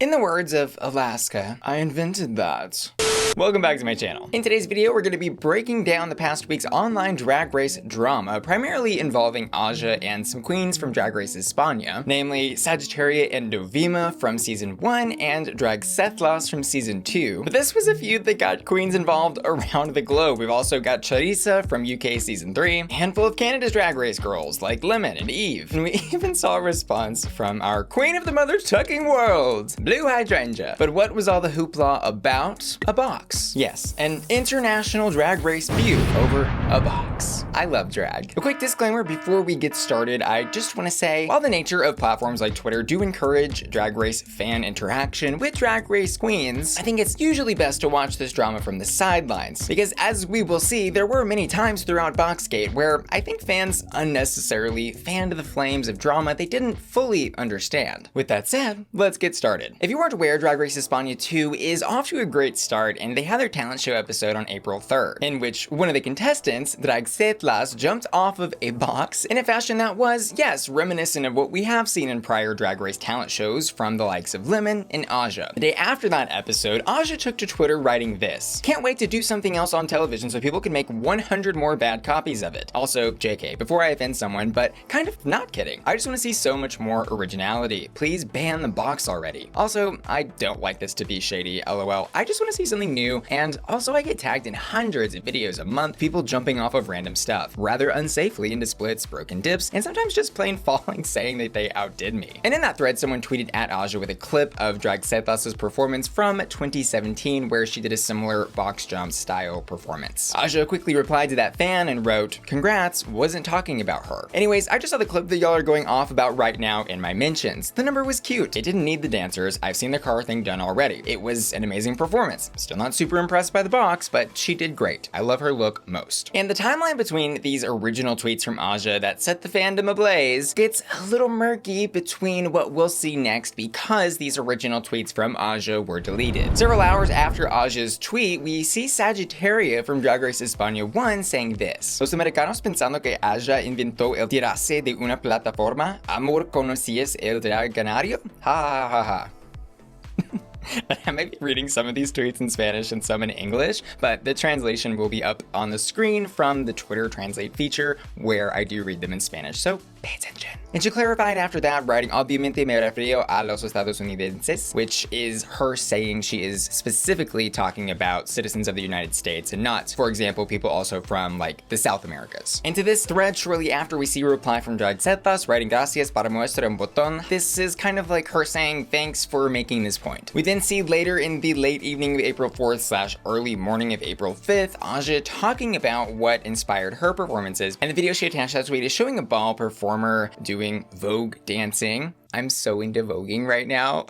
In the words of Alaska, I invented that. Welcome back to my channel. In today's video, we're going to be breaking down the past week's online drag race drama, primarily involving Aja and some queens from Drag Race España, namely Sagittaria and Dovima from Season 1 and Drag Sethlas from Season 2. But this was a feud that got queens involved around the globe. We've also got Choriza from UK Season 3, a handful of Canada's Drag Race girls like Lemon and Eve, and we even saw a response from our queen of the mother-tucking world, Blue Hydrangea. But what was all the hoopla about? A box. Yes, an international drag race feud over a box. I love drag. A quick disclaimer before we get started, I just want to say, while the nature of platforms like Twitter do encourage drag race fan interaction with drag race queens, I think it's usually best to watch this drama from the sidelines, because as we will see, there were many times throughout BoxGate where I think fans unnecessarily fanned the flames of drama they didn't fully understand. With that said, let's get started. If you weren't aware, Drag Race España 2 is off to a great start, and they had their talent show episode on April 3rd, in which one of the contestants, Drag Sethlas, jumped off of a box in a fashion that was, yes, reminiscent of what we have seen in prior Drag Race talent shows from the likes of Lemon and Aja. The day after that episode, Aja took to Twitter writing this: "Can't wait to do something else on television so people can make 100 more bad copies of it." Also, JK, before I offend someone, but kind of not kidding. I just want to see so much more originality. Please ban the box already. Also, I don't like this to be shady, lol. I just want to see something new, and also I get tagged in hundreds of videos a month, people jumping off of random stuff, rather unsafely into splits, broken dips, and sometimes just plain falling saying that they outdid me. And in that thread, someone tweeted at Aja with a clip of Drag Sethlas' performance from 2017 where she did a similar box jump style performance. Aja quickly replied to that fan and wrote, "Congrats, wasn't talking about her." Anyways, I just saw the clip that y'all are going off about right now in my mentions. The number was cute. It didn't need the dancers. I've seen the car thing done already. It was an amazing performance. Still not super impressed by the box, but she did great. I love her look most. And the timeline between these original tweets from Aja that set the fandom ablaze gets a little murky between what we'll see next because these original tweets from Aja were deleted. Several hours after Aja's tweet, we see Sagittaria from Drag Race España 1 saying this: "Los americanos pensando que Aja inventó el tirarse de una plataforma. Amor, ¿conocías el drag canario? Ha ha ha ha." I might be reading some of these tweets in Spanish and some in English, but the translation will be up on the screen from the Twitter Translate feature where I do read them in Spanish, so pay attention. And she clarified after that, writing, "Obviamente me refiero a los estadounidenses," which is her saying she is specifically talking about citizens of the United States and not, for example, people also from like the South Americas. And to this thread, shortly after, we see a reply from Drag Sethlas writing, "Gracias para muestra un botón." This is kind of like her saying thanks for making this point. We then see later in the late evening of April 4th / early morning of April 5th, Aja talking about what inspired her performances, and the video she attached that tweet is showing a ball performer doing Vogue dancing. I'm so into voguing right now.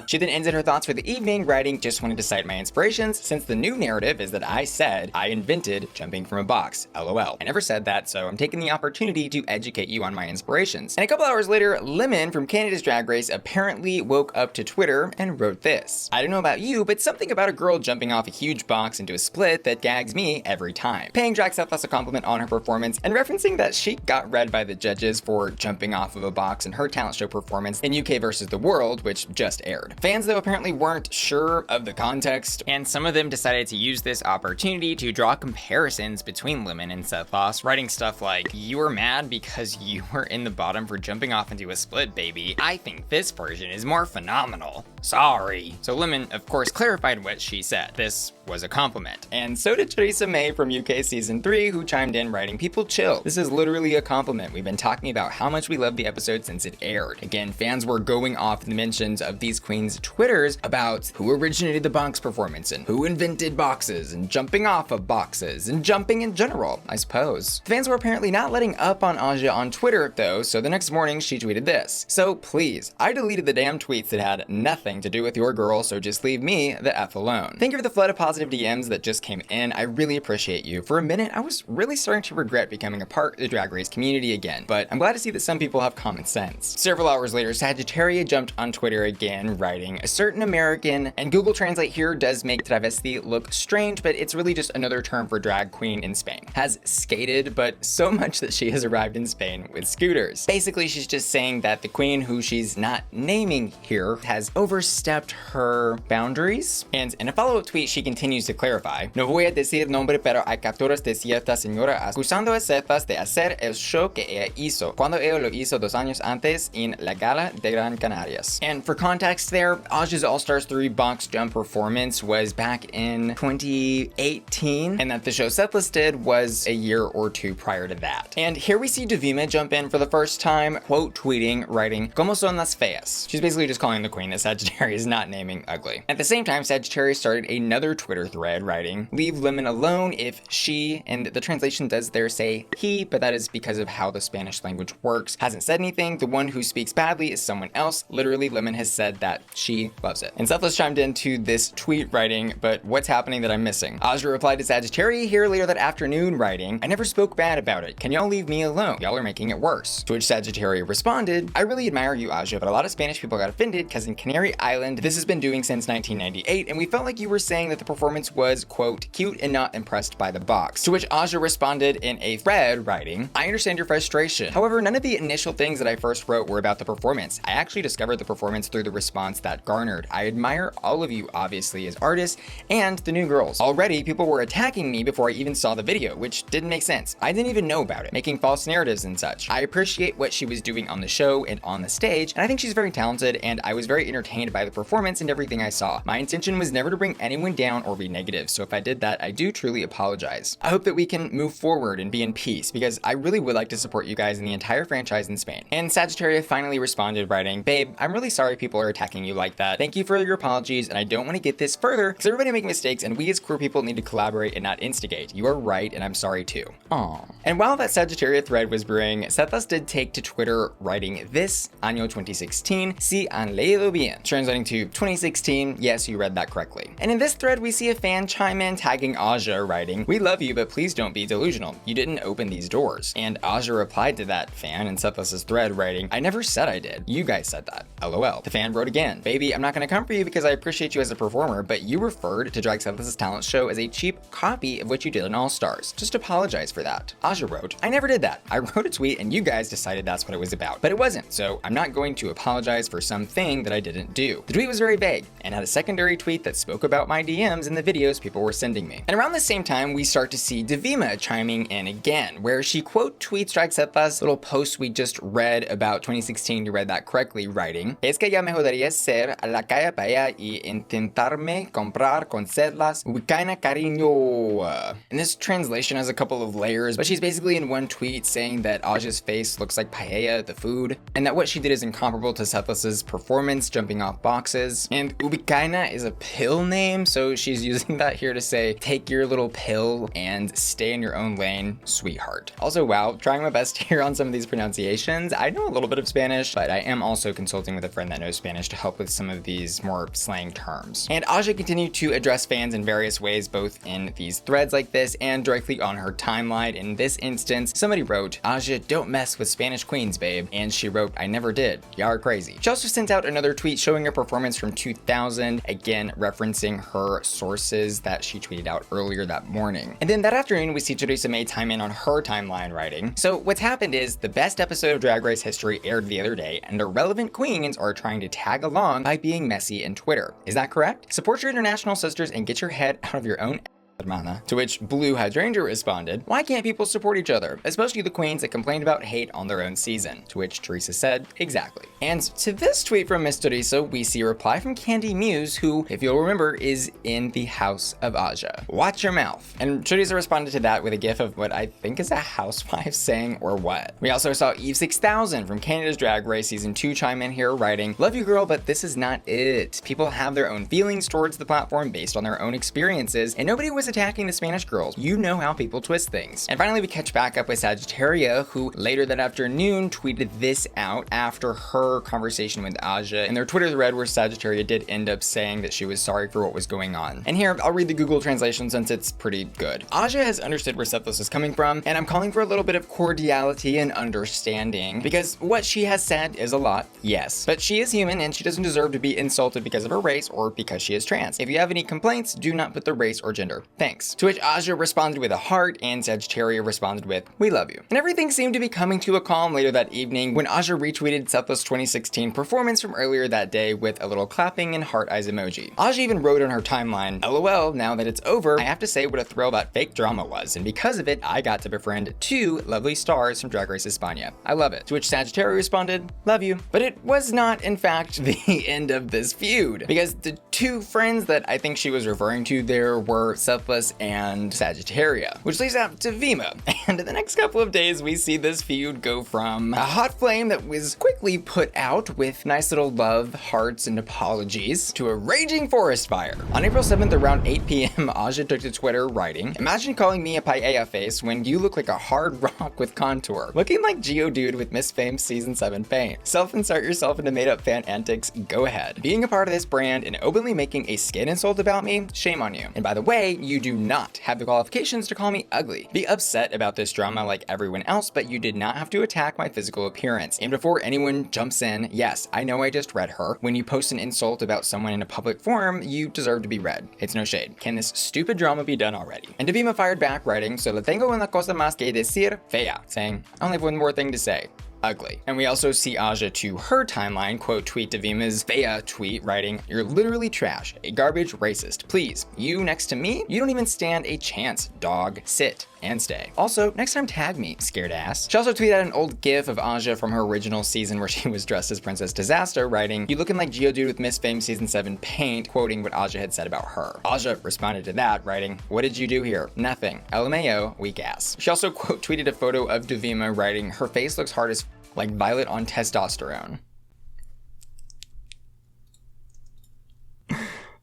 She then ended her thoughts for the evening, writing, "Just wanted to cite my inspirations since the new narrative is that I said I invented jumping from a box, lol. I never said that, so I'm taking the opportunity to educate you on my inspirations." And a couple hours later, Lemon from Canada's Drag Race apparently woke up to Twitter and wrote this: "I don't know about you, but something about a girl jumping off a huge box into a split that gags me every time." Paying Drag Sethlas a compliment on her performance and referencing that she got read by the judges for jumping off of a box in her talent show performance in UK versus the World, which just aired. Fans, though, apparently weren't sure of the context, and some of them decided to use this opportunity to draw comparisons between Lemon and Sethlas, writing stuff like, "You were mad because you were in the bottom for jumping off into a split, baby. I think this version is more phenomenal. Sorry." So Lemon, of course, clarified what she said. This was a compliment. And so did Choriza May from UK Season 3, who chimed in writing, "People chill. This is literally a compliment. We've been talking about how much we love the episode since it aired." Again, fans were going off the mentions of these queens' Twitters about who originated the box performance and who invented boxes and jumping off of boxes and jumping in general, I suppose. Fans were apparently not letting up on Aja on Twitter, though, so the next morning she tweeted this: "So please, I deleted the damn tweets that had nothing to do with your girl, so just leave me the F alone. Thank you for the flood of positive DMs that just came in. I really appreciate you. For a minute, I was really starting to regret becoming a part of the Drag Race community again, but I'm glad to see that some people have common sense." Several hours later, Sagittaria jumped on Twitter again, writing, "A certain American," and Google Translate here does make travesti look strange, but it's really just another term for drag queen in Spain, has skated, but so much that she has arrived in Spain with scooters. Basically, she's just saying that the queen, who she's not naming here, has over overstepped her boundaries. And in a follow-up tweet, she continues to clarify, no voy a decir nombre, pero hay capturas de cierta señora acusando a Sethlas de hacer el show que ella hizo, cuando ella lo hizo 2 años antes en la Gala de Gran Canarias. And for context there, Aja's All Stars 3 box jump performance was back in 2018, and that the show Sethlas did was a year or 2 prior to that. And here we see Dovima jump in for the first time, quote tweeting, writing, "Como son las feas?" She's basically just calling the queen that Sagittaria is not naming ugly. At the same time, Sagittaria started another Twitter thread writing, "Leave Lemon alone if she," and the translation does there say he, but that is because of how the Spanish language works, hasn't said anything. The one who speaks badly is someone else. Literally, Lemon has said that she loves it. And Sethlas chimed into this tweet writing, "But what's happening that I'm missing?" Aja replied to Sagittaria here later that afternoon writing, "I never spoke bad about it. Can y'all leave me alone? Y'all are making it worse." To which Sagittaria responded, "I really admire you, Aja, but a lot of Spanish people got offended because in Canary Island, this has been doing since 1998, and we felt like you were saying that the performance was, quote, cute and not impressed by the box." To which Aja responded in a thread writing, "I understand your frustration. However, none of the initial things that I first wrote were about the performance. I actually discovered the performance through the response that garnered. I admire all of you, obviously, as artists, and the new girls. Already, people were attacking me before I even saw the video, which didn't make sense. I didn't even know about it, making false narratives and such. I appreciate what she was doing on the show and on the stage, and I think she's very talented, and I was very entertained by the performance and everything I saw. My intention was never to bring anyone down or be negative, so if I did that, I do truly apologize. I hope that we can move forward and be in peace, because I really would like to support you guys in the entire franchise in Spain." And Sagittaria finally responded writing, "Babe, I'm really sorry people are attacking you like that. Thank you for your apologies, and I don't want to get this further, because everybody makes mistakes, and we as queer people need to collaborate and not instigate. You are right, and I'm sorry too." Aww. And while that Sagittaria thread was brewing, Sethlas did take to Twitter writing this, año 2016, si han leído bien, translating to 2016, yes, you read that correctly. And in this thread, we see a fan chime in tagging Aja writing, "We love you, but please don't be delusional. You didn't open these doors." And Aja replied to that fan in Sethlas' thread writing, "I never said I did. You guys said that. LOL." The fan wrote again, "Baby, I'm not gonna come for you because I appreciate you as a performer, but you referred to Drag Sethlas' talent show as a cheap copy of what you did in All Stars. Just apologize for that." Aja wrote, "I never did that. I wrote a tweet and you guys decided that's what it was about. But it wasn't, so I'm not going to apologize for something that I didn't do." The tweet was very vague and had a secondary tweet that spoke about my DMs and the videos people were sending me. And around the same time, we start to see Dovima chiming in again, where she quote tweets Drag Sethlas' little post we just read about 2016, you read that correctly, writing, "Es que ya me jodería ser a la calle para allá y intentarme comprar con Sethlas, ubicaina cariño." And this translation has a couple of layers, but she's basically in one tweet saying that Aja's face looks like paella, the food, and that what she did is incomparable to Sethlas' performance jumping off boxes. And ubicaina is a pill name, so she's using that here to say, take your little pill and stay in your own lane, sweetheart. Also, wow, trying my best here on some of these pronunciations. I know a little bit of Spanish, but I am also consulting with a friend that knows Spanish to help with some of these more slang terms. And Aja continued to address fans in various ways, both in these threads like this and directly on her timeline. In this instance, somebody wrote, "Aja, don't mess with Spanish queens, babe." And she wrote, "I never did. Y'all are crazy." She also sent out another tweet showing her performance from 2000, again referencing her sources that she tweeted out earlier that morning. And then that afternoon, we see Choriza May chime in on her timeline writing, "So what's happened is the best episode of Drag Race history aired the other day, and irrelevant queens are trying to tag along by being messy in Twitter. Is that correct? Support your international sisters and get your head out of your own hermana." To which Blue Hydrangea responded, "Why can't people support each other, especially the queens that complained about hate on their own season?" To which Choriza said, "Exactly." And to this tweet from Miss Choriza, we see a reply from Kandy Muse, who, if you'll remember, is in the house of Aja. "Watch your mouth." And Choriza responded to that with a gif of what I think is a housewife saying or what. We also saw Eve 6000 from Canada's Drag Race Season 2 chime in here writing, "Love you girl, but this is not it. People have their own feelings towards the platform based on their own experiences, and nobody was attacking the Spanish girls. You know how people twist things." And finally, we catch back up with Sagittaria, who later that afternoon tweeted this out after her conversation with Aja in their Twitter thread, where Sagittaria did end up saying that she was sorry for what was going on. And here, I'll read the Google translation since it's pretty good. "Aja has understood where Sethlas is coming from, and I'm calling for a little bit of cordiality and understanding, because what she has said is a lot, yes, but she is human and she doesn't deserve to be insulted because of her race or because she is trans. If you have any complaints, do not put the race or gender. Thank thanks. To which Aja responded with a heart and Sagittaria responded with, we love you. And everything seemed to be coming to a calm later that evening when Aja retweeted Sethlas' 2016 performance from earlier that day with a little clapping and heart eyes emoji. Aja even wrote on her timeline, LOL, now that it's over, I have to say what a thrill that fake drama was, and because of it, I got to befriend 2 lovely stars from Drag Race España. I love it. To which Sagittaria responded, love you. But it was not, in fact, the end of this feud, because the 2 friends that I think she was referring to there were Sethlas and Sagittaria, which leaves out Dovima. And in the next couple of days, we see this feud go from a hot flame that was quickly put out with nice little love, hearts, and apologies to a raging forest fire. On April 7th, around 8 p.m., Aja took to Twitter writing, imagine calling me a paella face when you look like a hard rock with contour, looking like Geodude with Miss Fame Season 7 paint. Self-insert yourself into made-up fan antics, go ahead. Being a part of this brand and openly making a skin insult about me, shame on you. And by the way, you do not have the qualifications to call me ugly. Be upset about this drama like everyone else, but you did not have to attack my physical appearance. And before anyone jumps in, yes, I know I just read her. When you post an insult about someone in a public forum, you deserve to be read. It's no shade. Can this stupid drama be done already? And Dovima fired back, writing, solo tengo una cosa más que decir, fea, saying, I only have one more thing to say. Ugly. And we also see Aja to her timeline quote tweet Dovima's Fea tweet, writing, you're literally trash, a garbage racist. Please, you next to me, you don't even stand a chance, dog. Sit and stay. Also, next time tag me, scared ass. She also tweeted out an old gif of Aja from her original season where she was dressed as Princess Disaster, writing, you looking like Geodude with Miss Fame Season 7 paint, quoting what Aja had said about her. Aja responded to that, writing, what did you do here? Nothing. LMAO, weak ass. She also quote tweeted a photo of Dovima, writing, her face looks hard as like Violet on testosterone.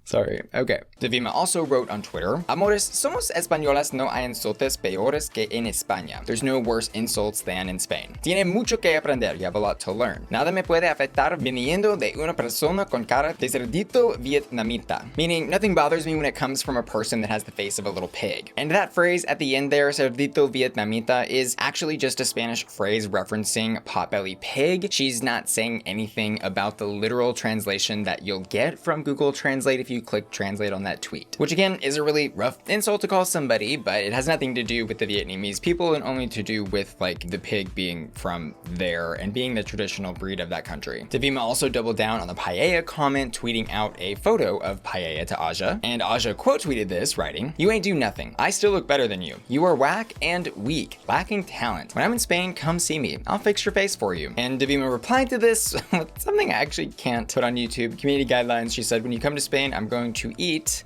Sorry. Okay. Dovima also wrote on Twitter, Amores, somos españolas, no hay insultos peores que en España. There's no worse insults than in Spain. Tiene mucho que aprender, you have a lot to learn. Nada me puede afectar viniendo de una persona con cara de cerdito vietnamita. Meaning, nothing bothers me when it comes from a person that has the face of a little pig. And that phrase at the end there, cerdito vietnamita, is actually just a Spanish phrase referencing potbelly pig. She's not saying anything about the literal translation that you'll get from Google Translate if you click translate on that tweet, which again is a really rough insult to call somebody, but it has nothing to do with the Vietnamese people and only to do with like the pig being from there and being the traditional breed of that country. Dovima also doubled down on the paella comment, tweeting out a photo of paella to Aja, and Aja quote tweeted this, writing, you ain't do nothing. I still look better than you. You are whack and weak, lacking talent. When I'm in Spain, come see me. I'll fix your face for you. And Dovima replied to this with something I actually can't put on YouTube. Community guidelines. She said, when you come to Spain, I'm going to eat,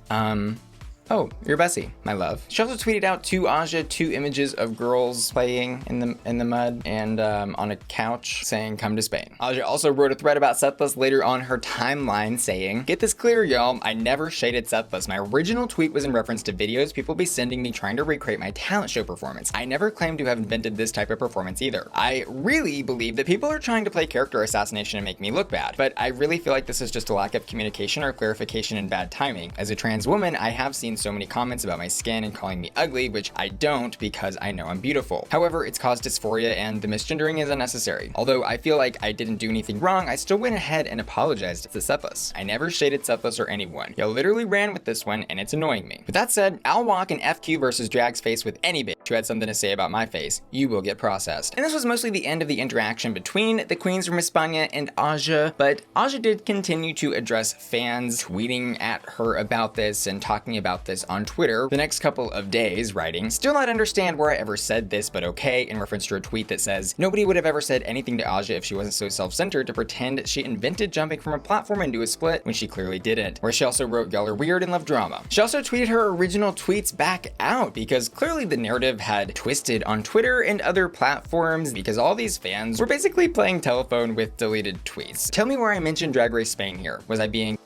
oh, you're Bessie, my love. She also tweeted out to Aja 2 images of girls playing in the mud and on a couch saying, come to Spain. Aja also wrote a thread about Sethlas later on her timeline saying, get this clear, y'all, I never shaded Sethlas. My original tweet was in reference to videos people be sending me trying to recreate my talent show performance. I never claimed to have invented this type of performance either. I really believe that people are trying to play character assassination and make me look bad, but I really feel like this is just a lack of communication or clarification and bad timing. As a trans woman, I have seen so many comments about my skin and calling me ugly, which I don't because I know I'm beautiful. However, it's caused dysphoria and the misgendering is unnecessary. Although I feel like I didn't do anything wrong, I still went ahead and apologized to Sethlas. I never shaded Sethlas or anyone. Y'all literally ran with this one and it's annoying me. With that said, I'll walk an FQ versus Drag's face with any bitch who had something to say about my face. You will get processed. And this was mostly the end of the interaction between the queens from España and Aja, but Aja did continue to address fans tweeting at her about this and talking about this on Twitter the next couple of days, writing, still not understand where I ever said this, but okay, in reference to a tweet that says, nobody would have ever said anything to Aja if she wasn't so self-centered to pretend she invented jumping from a platform into a split when she clearly didn't. Where she also wrote, y'all are weird and love drama. She also tweeted her original tweets back out because clearly the narrative had twisted on Twitter and other platforms because all these fans were basically playing telephone with deleted tweets. Tell me where I mentioned Drag Race Spain here. Was I being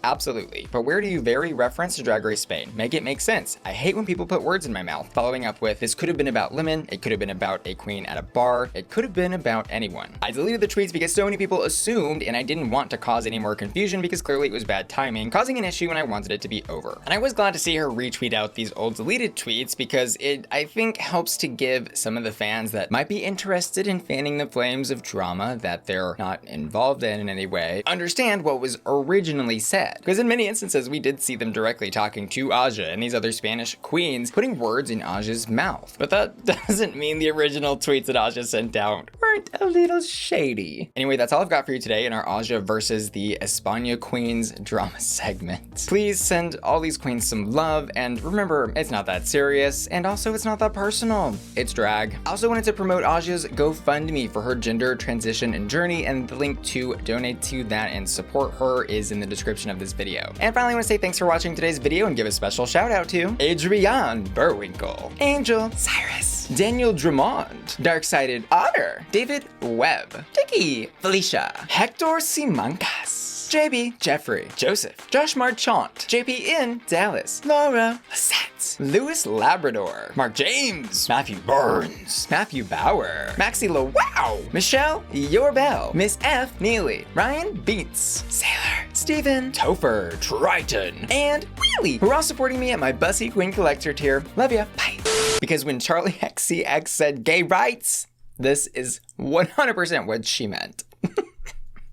Absolutely. But where do you vary reference to Drag Race Spain? Make it make sense. I hate when people put words in my mouth. Following up with, this could have been about Lemon, it could have been about a queen at a bar, it could have been about anyone. I deleted the tweets because so many people assumed, and I didn't want to cause any more confusion because clearly it was bad timing, causing an issue when I wanted it to be over. And I was glad to see her retweet out these old deleted tweets because it, I think, helps to give some of the fans that might be interested in fanning the flames of drama that they're not involved in any way, understand what was originally said. said. Because in many instances, we did see them directly talking to Aja and these other Spanish queens, putting words in Aja's mouth. But that doesn't mean the original tweets that Aja sent out weren't a little shady. Anyway, that's all I've got for you today in our Aja versus the España queens drama segment. Please send all these queens some love, and remember, it's not that serious, and also it's not that personal. It's drag. I also wanted to promote Aja's GoFundMe for her gender transition and journey, and the link to donate to that and support her is in the description of this video. And finally, I want to say thanks for watching today's video and give a special shout out to Adrienne Burwinkle, Angel Cyrus, Daniel Drummond, Dark-Sided Otter, David Webb, Dicky, Felicia, Hector Simancas, JB, Jeffrey, Joseph, Josh Marchant, JP in Dallas, Laura Lisette, Lewis Labrador, Mark James, Matthew Burns, Matthew Bauer, Maxie Wow, Michelle Yorbell, Miss F. Neely, Ryan Beats, Sailor, Steven, Topher, Triton, and Wheelie, who are all supporting me at my Bussy Queen Collector tier. Love ya, bye. Because when Charlie XCX said gay rights, this is 100% what she meant.